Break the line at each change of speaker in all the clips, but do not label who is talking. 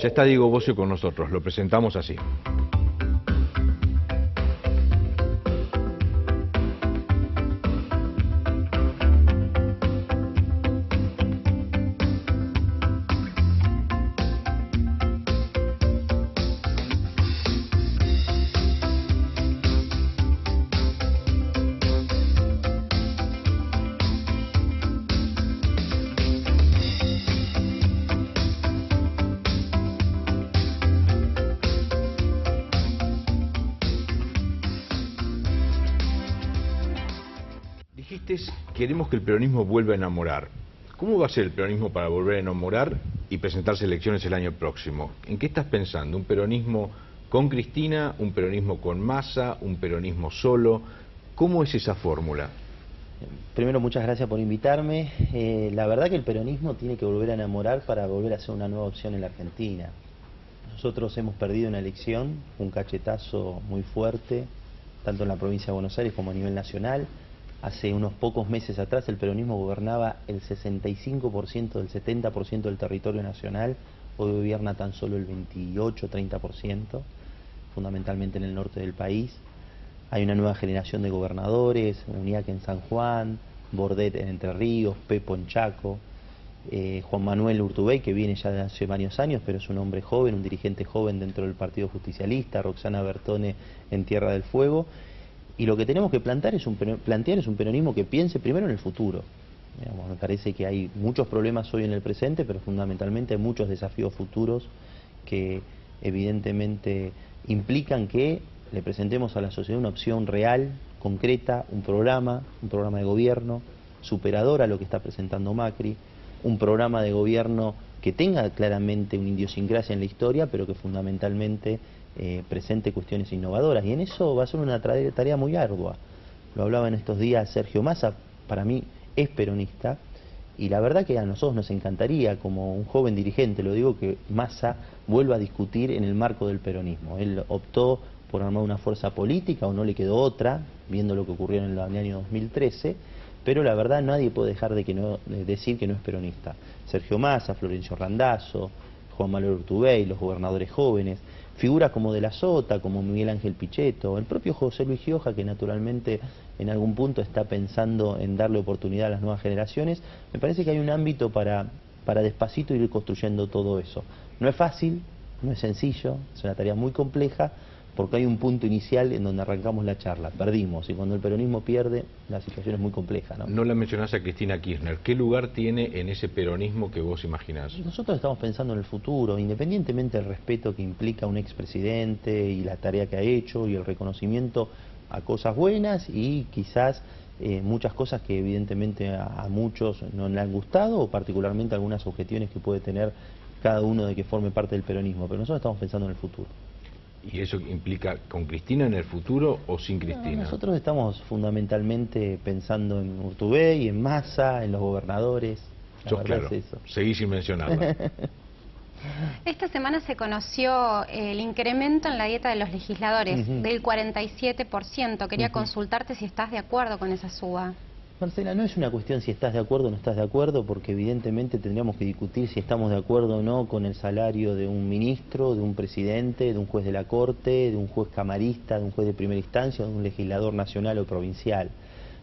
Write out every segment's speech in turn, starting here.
Ya está Diego Bossio con nosotros, lo presentamos así. Dijiste, queremos que el peronismo vuelva a enamorar. ¿Cómo va a ser el peronismo para volver a enamorar y presentarse elecciones el año próximo? ¿En qué estás pensando? ¿Un peronismo con Cristina, un peronismo con Massa, un peronismo solo? ¿Cómo es esa fórmula?
Primero, muchas gracias por invitarme. La verdad que el peronismo tiene que volver a enamorar para volver a ser una nueva opción en la Argentina. Nosotros hemos perdido una elección, un cachetazo muy fuerte, tanto en la provincia de Buenos Aires como a nivel nacional. Hace unos pocos meses atrás el peronismo gobernaba el 65% del 70% del territorio nacional, hoy gobierna tan solo el 28-30%, fundamentalmente en el norte del país. Hay una nueva generación de gobernadores, Uñac en San Juan, Bordet en Entre Ríos, Pepo en Chaco, Juan Manuel Urtubey, que viene ya de hace varios años, pero es un hombre joven, un dirigente joven dentro del Partido Justicialista, Roxana Bertone en Tierra del Fuego. Y lo que tenemos que plantear es un peronismo que piense primero en el futuro. Digamos, me parece que hay muchos problemas hoy en el presente, pero fundamentalmente hay muchos desafíos futuros que evidentemente implican que le presentemos a la sociedad una opción real, concreta, un programa de gobierno superador a lo que está presentando Macri, un programa de gobierno que tenga claramente una idiosincrasia en la historia, pero que fundamentalmente presente cuestiones innovadoras, y en eso va a ser una tarea muy ardua. Lo hablaba en estos días Sergio Massa, para mí es peronista, y la verdad que a nosotros nos encantaría, como un joven dirigente, lo digo, que Massa vuelva a discutir en el marco del peronismo. Él optó por armar una fuerza política, o no le quedó otra, viendo lo que ocurrió en el año 2013, pero la verdad nadie puede dejar de decir que no es peronista. Sergio Massa, Florencio Randazzo, Juan Manuel Urtubey, los gobernadores jóvenes, figuras como De la Sota, como Miguel Ángel Pichetto, el propio José Luis Gioja, que naturalmente en algún punto está pensando en darle oportunidad a las nuevas generaciones. Me parece que hay un ámbito para despacito ir construyendo todo eso. No es fácil, no es sencillo, es una tarea muy compleja, porque hay un punto inicial en donde arrancamos la charla, perdimos, y cuando el peronismo pierde, la situación es muy compleja, ¿no?
No la mencionás a Cristina Kirchner. ¿Qué lugar tiene en ese peronismo que vos imaginás?
Nosotros estamos pensando en el futuro, independientemente del respeto que implica un expresidente y la tarea que ha hecho y el reconocimiento a cosas buenas y quizás muchas cosas que evidentemente a muchos no le han gustado, o particularmente algunas objeciones que puede tener cada uno de que forme parte del peronismo, pero nosotros estamos pensando en el futuro.
¿Y eso implica con Cristina en el futuro o sin Cristina?
No, nosotros estamos fundamentalmente pensando en Urtubey, en Massa, en los gobernadores.
Sos claro,
es eso.
Seguí sin mencionarla.
Esta semana se conoció el incremento en la dieta de los legisladores del 47%. Quería consultarte si estás de acuerdo con esa suba.
Marcela, no es una cuestión si estás de acuerdo o no estás de acuerdo, porque evidentemente tendríamos que discutir si estamos de acuerdo o no con el salario de un ministro, de un presidente, de un juez de la Corte, de un juez camarista, de un juez de primera instancia, de un legislador nacional o provincial.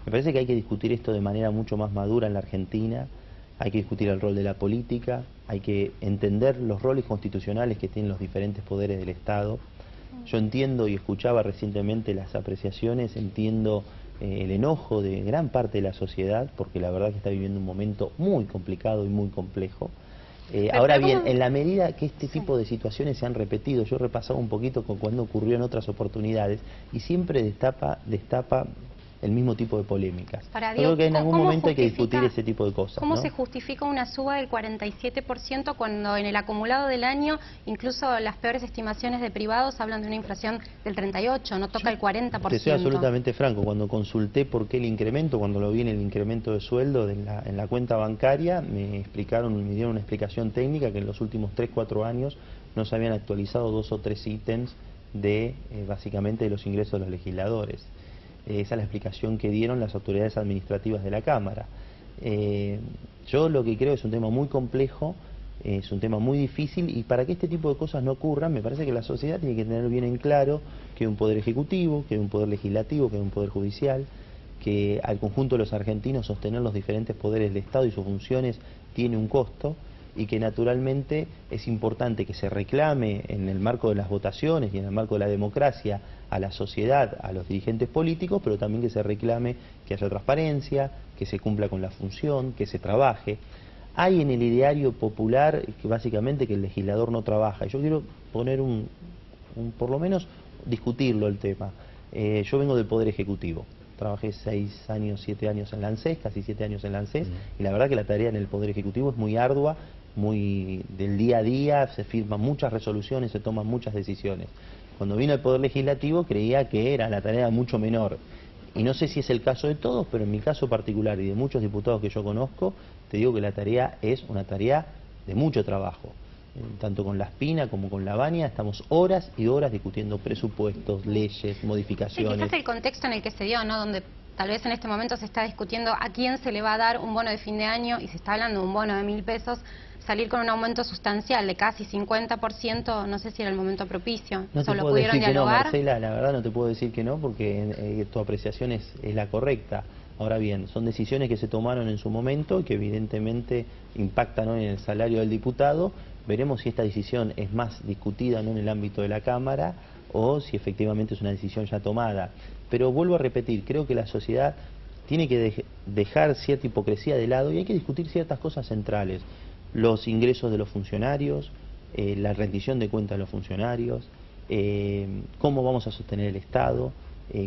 Me parece que hay que discutir esto de manera mucho más madura en la Argentina, hay que discutir el rol de la política, hay que entender los roles constitucionales que tienen los diferentes poderes del Estado. Yo entiendo y escuchaba recientemente las apreciaciones, entiendo el enojo de gran parte de la sociedad, porque la verdad que está viviendo un momento muy complicado y muy complejo. Ahora bien, en la medida que este tipo de situaciones se han repetido, yo he repasado un poquito con cuando ocurrió en otras oportunidades, y siempre destapa el mismo tipo de polémicas. Creo que en algún momento hay que discutir ese tipo de cosas.
¿Cómo
¿no?
se justifica una suba del 47% cuando en el acumulado del año, incluso las peores estimaciones de privados hablan de una inflación del 38%, no toca el 40%?
Te soy absolutamente franco, cuando consulté por qué el incremento, cuando lo vi en el incremento de sueldo en la cuenta bancaria, me dieron una explicación técnica que en los últimos 3-4 años no se habían actualizado 2 o 3 ítems de básicamente de los ingresos de los legisladores. Esa es la explicación que dieron las autoridades administrativas de la Cámara. Yo lo que creo es un tema muy complejo, Es un tema muy difícil y para que este tipo de cosas no ocurran, me parece que la sociedad tiene que tener bien en claro que hay un poder ejecutivo, que hay un poder legislativo, que hay un poder judicial, que al conjunto de los argentinos sostener los diferentes poderes del Estado y sus funciones tiene un costo y que naturalmente es importante que se reclame en el marco de las votaciones y en el marco de la democracia a la sociedad, a los dirigentes políticos, pero también que se reclame que haya transparencia, que se cumpla con la función, que se trabaje. Hay en el ideario popular que básicamente que el legislador no trabaja. Yo quiero poner por lo menos discutirlo el tema. Yo vengo del Poder Ejecutivo. Trabajé 6 años, 7 años en la ANSES, casi 7 años en la ANSES, y la verdad que la tarea en el Poder Ejecutivo es muy ardua, muy del día a día, se firman muchas resoluciones, se toman muchas decisiones. Cuando vino al Poder Legislativo creía que era la tarea mucho menor. Y no sé si es el caso de todos, pero en mi caso particular y de muchos diputados que yo conozco, te digo que la tarea es una tarea de mucho trabajo. Tanto con la Espina como con la Baña estamos horas y horas discutiendo presupuestos, leyes, modificaciones.
Sí, quizás el contexto en el que se dio, ¿no? Donde tal vez en este momento se está discutiendo a quién se le va a dar un bono de fin de año y se está hablando de un bono de 1.000 pesos, salir con un aumento sustancial de casi 50%, no sé si era el momento propicio.
No te
¿Lo
puedo
pudieron
decir que no,
dialogar?
Marcela, la verdad no te puedo decir que no porque tu apreciación es la correcta. Ahora bien, son decisiones que se tomaron en su momento y que evidentemente impactan hoy en el salario del diputado. Veremos si esta decisión es más discutida no en el ámbito de la Cámara o si efectivamente es una decisión ya tomada. Pero vuelvo a repetir, creo que la sociedad tiene que dejar cierta hipocresía de lado y hay que discutir ciertas cosas centrales. Los ingresos de los funcionarios, la rendición de cuentas de los funcionarios, cómo vamos a sostener el Estado,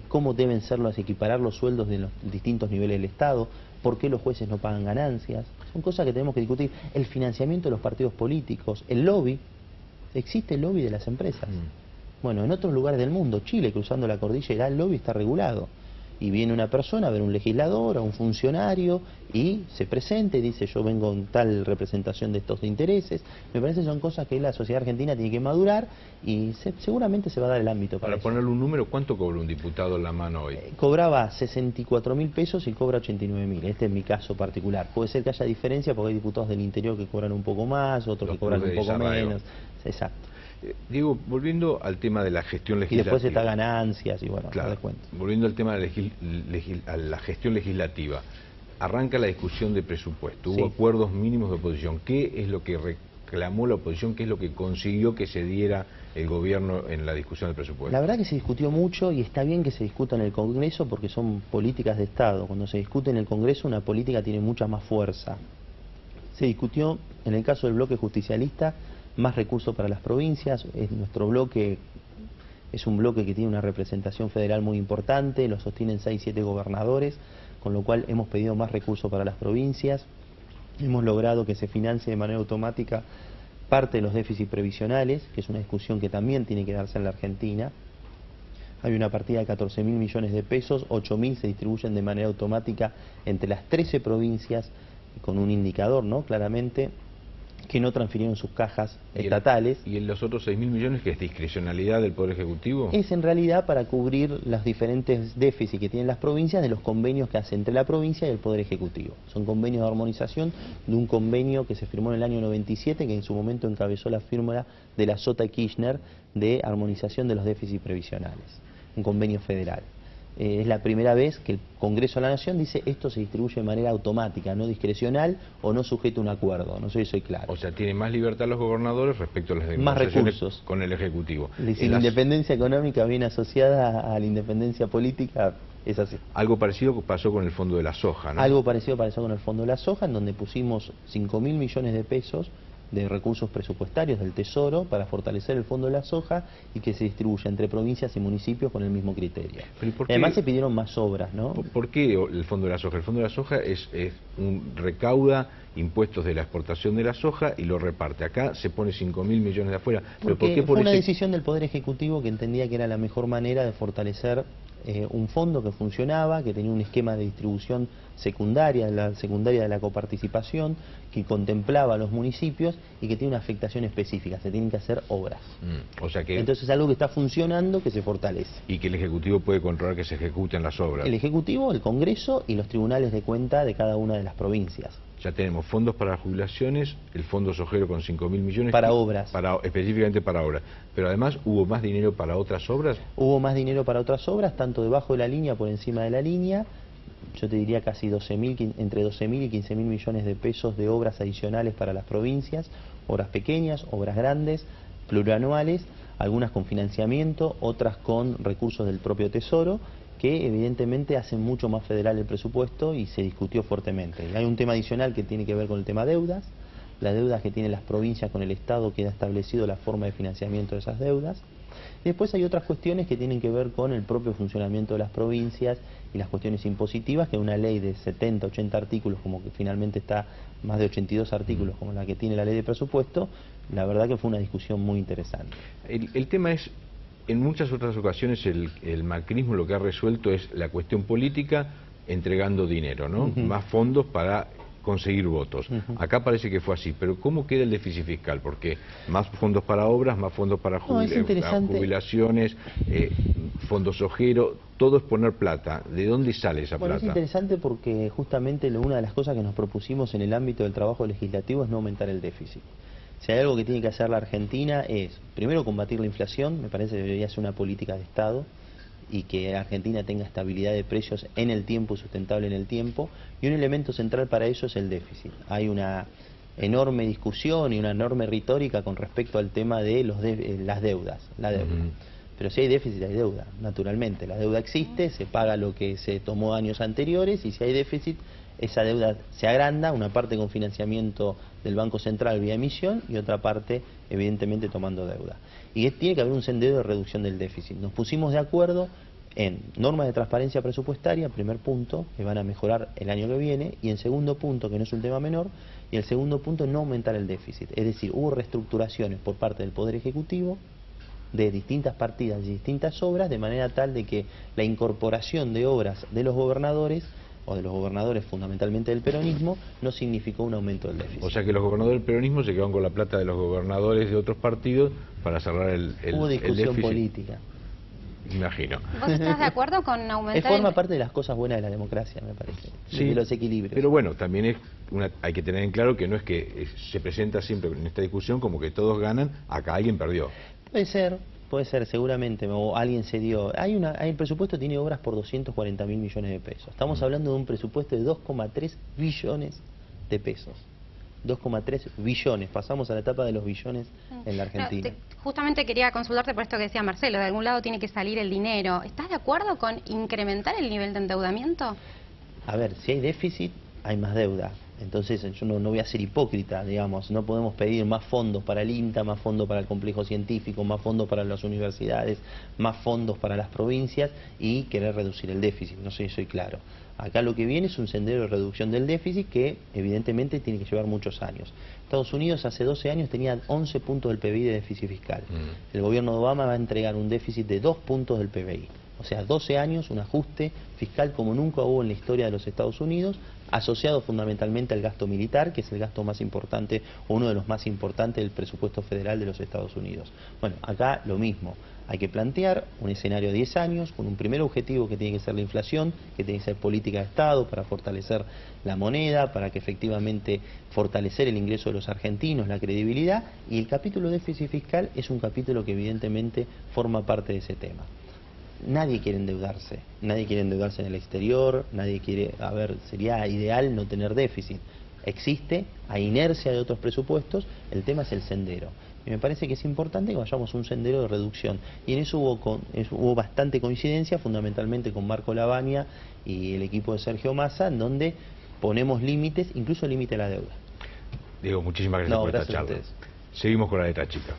cómo deben ser equiparar los sueldos de los distintos niveles del Estado, por qué los jueces no pagan ganancias. Son cosas que tenemos que discutir. El financiamiento de los partidos políticos, el lobby, existe el lobby de las empresas. Bueno, en otros lugares del mundo, Chile, cruzando la cordillera, el lobby está regulado. Y viene una persona a ver un legislador, a un funcionario, y se presenta y dice yo vengo en tal representación de estos intereses. Me parece que son cosas que la sociedad argentina tiene que madurar y seguramente se va a dar el ámbito para eso.
Ponerle un número, ¿cuánto cobra un diputado en la mano hoy?
Cobraba 64.000 pesos y cobra 89.000. Este es mi caso particular. Puede ser que haya diferencia porque hay diputados del interior que cobran un poco más, otros que cobran un poco menos. Exacto.
Diego, volviendo al tema de la gestión legislativa.
Y después está ganancias y bueno,
claro,
descuento.
Volviendo al tema de la gestión legislativa, arranca la discusión de presupuesto, hubo acuerdos mínimos de oposición. ¿Qué es lo que reclamó la oposición? ¿Qué es lo que consiguió que se diera el gobierno en la discusión del presupuesto?
La verdad que se discutió mucho y está bien que se discuta en el Congreso porque son políticas de Estado. Cuando se discute en el Congreso una política tiene mucha más fuerza. Se discutió en el caso del bloque justicialista más recursos para las provincias. Nuestro bloque es un bloque que tiene una representación federal muy importante, lo sostienen 6-7 gobernadores, con lo cual hemos pedido más recursos para las provincias. Hemos logrado que se financie de manera automática parte de los déficits previsionales, que es una discusión que también tiene que darse en la Argentina. Hay una partida de 14.000 millones de pesos, 8.000 se distribuyen de manera automática entre las 13 provincias, con un indicador, ¿no? Claramente, que no transfirieron sus cajas estatales.
¿Y en los otros 6.000 millones que es discrecionalidad del Poder Ejecutivo?
Es en realidad para cubrir los diferentes déficits que tienen las provincias de los convenios que hace entre la provincia y el Poder Ejecutivo. Son convenios de armonización de un convenio que se firmó en el año 97, que en su momento encabezó la firma de la Sota Kirchner de armonización de los déficits previsionales. Un convenio federal. Es la primera vez que el Congreso de la Nación dice esto se distribuye de manera automática, no discrecional o no sujeto a un acuerdo. No sé si soy claro.
O sea, tiene más libertad los gobernadores respecto a las
más recursos
con el Ejecutivo.
Si la independencia económica viene asociada a la independencia política, es así.
Algo parecido pasó con el Fondo de la Soja, ¿no?
Algo parecido pasó con el Fondo de la Soja, en donde pusimos 5.000 millones de pesos de recursos presupuestarios del Tesoro para fortalecer el Fondo de la Soja y que se distribuya entre provincias y municipios con el mismo criterio. Además se pidieron más obras, ¿no?
¿Por qué el Fondo de la Soja? El Fondo de la Soja recauda impuestos de la exportación de la soja y lo reparte. Acá se pone 5.000 millones de afuera.
¿Pero por qué fue una decisión del Poder Ejecutivo que entendía que era la mejor manera de fortalecer un fondo que funcionaba, que tenía un esquema de distribución secundaria de la coparticipación, que contemplaba a los municipios y que tiene una afectación específica, se tienen que hacer obras.
O sea que...
Entonces es algo que está funcionando, que se fortalece.
Y que el Ejecutivo puede controlar que se ejecuten las obras.
El Ejecutivo, el Congreso y los tribunales de cuenta de cada una de las provincias.
ya tenemos fondos para jubilaciones, el fondo Sojero con 5.000 millones.
Para obras.
Específicamente para obras. Pero además, ¿hubo más dinero para otras obras?
Hubo más dinero para otras obras, tanto debajo de la línea, por encima de la línea. Yo te diría casi entre 12.000 y 15.000 millones de pesos de obras adicionales para las provincias, obras pequeñas, obras grandes, plurianuales, algunas con financiamiento, otras con recursos del propio Tesoro, que evidentemente hacen mucho más federal el presupuesto y se discutió fuertemente. Y hay un tema adicional que tiene que ver con el tema deudas. Las deudas que tienen las provincias con el Estado, queda establecido la forma de financiamiento de esas deudas. Y después hay otras cuestiones que tienen que ver con el propio funcionamiento de las provincias y las cuestiones impositivas, que una ley de 70, 80 artículos, como que finalmente está más de 82 artículos, como la que tiene la ley de presupuesto, la verdad que fue una discusión muy interesante.
El tema es, en muchas otras ocasiones el macrismo lo que ha resuelto es la cuestión política entregando dinero, ¿no? Más fondos para conseguir votos. Acá parece que fue así, pero ¿cómo queda el déficit fiscal? Porque más fondos para obras, más fondos para jubilaciones, fondos Sojero, todo es poner plata. ¿De dónde sale esa plata?
Es interesante porque justamente una de las cosas que nos propusimos en el ámbito del trabajo legislativo es no aumentar el déficit. Si hay algo que tiene que hacer la Argentina es, primero, combatir la inflación. Me parece que debería ser una política de Estado y que la Argentina tenga estabilidad de precios en el tiempo, sustentable en el tiempo, y un elemento central para eso es el déficit. Hay una enorme discusión y una enorme retórica con respecto al tema de las deudas, la deuda. Pero si hay déficit hay deuda, naturalmente. La deuda existe, se paga lo que se tomó años anteriores, y si hay déficit, esa deuda se agranda, una parte con financiamiento del Banco Central vía emisión y otra parte evidentemente tomando deuda. Y tiene que haber un sendero de reducción del déficit. Nos pusimos de acuerdo en normas de transparencia presupuestaria, primer punto, que van a mejorar el año que viene, y en segundo punto, que no es un tema menor, y el segundo punto, no aumentar el déficit. Es decir, hubo reestructuraciones por parte del Poder Ejecutivo de distintas partidas y distintas obras, de manera tal de que la incorporación de obras de los gobernadores, o de los gobernadores fundamentalmente del peronismo, no significó un aumento del déficit.
O sea que los gobernadores del peronismo se quedaron con la plata de los gobernadores de otros partidos para cerrar el déficit.
Hubo discusión política.
Me imagino.
¿Vos estás de acuerdo con aumentar?
Forma parte de las cosas buenas de la democracia, me parece,
sí,
de los equilibrios.
Pero bueno, también hay que tener en claro que no es que se presenta siempre en esta discusión como que todos ganan, acá alguien perdió.
Puede ser, seguramente, o alguien se dio. El presupuesto tiene obras por 240.000 millones de pesos. Estamos hablando de un presupuesto de 2,3 billones de pesos. 2,3 billones. Pasamos a la etapa de los billones en la Argentina.
Justamente quería consultarte por esto que decía Marcelo, de algún lado tiene que salir el dinero. ¿Estás de acuerdo con incrementar el nivel de endeudamiento?
A ver, si hay déficit, hay más deuda. Entonces yo no voy a ser hipócrita, digamos, no podemos pedir más fondos para el INTA, más fondos para el complejo científico, más fondos para las universidades, más fondos para las provincias y querer reducir el déficit, no sé si soy claro. Acá lo que viene es un sendero de reducción del déficit que evidentemente tiene que llevar muchos años. Estados Unidos hace 12 años tenía 11 puntos del PBI de déficit fiscal. El gobierno de Obama va a entregar un déficit de 2 puntos del PBI. O sea, 12 años, un ajuste fiscal como nunca hubo en la historia de los Estados Unidos, asociado fundamentalmente al gasto militar, que es el gasto más importante, o uno de los más importantes del presupuesto federal de los Estados Unidos. Bueno, acá lo mismo. Hay que plantear un escenario de 10 años con un primer objetivo que tiene que ser la inflación, que tiene que ser política de Estado para fortalecer la moneda, para que efectivamente fortalecer el ingreso de los argentinos, la credibilidad, y el capítulo de déficit fiscal es un capítulo que evidentemente forma parte de ese tema. Nadie quiere endeudarse en el exterior, nadie quiere, sería ideal no tener déficit. Existe, hay inercia de otros presupuestos, el tema es el sendero. Y me parece que es importante que vayamos a un sendero de reducción. Y en eso hubo bastante coincidencia, fundamentalmente con Marco Lavagna y el equipo de Sergio Massa, en donde ponemos límites, incluso límite a la deuda.
Diego, muchísimas gracias por esta charla. Seguimos con la letra chica.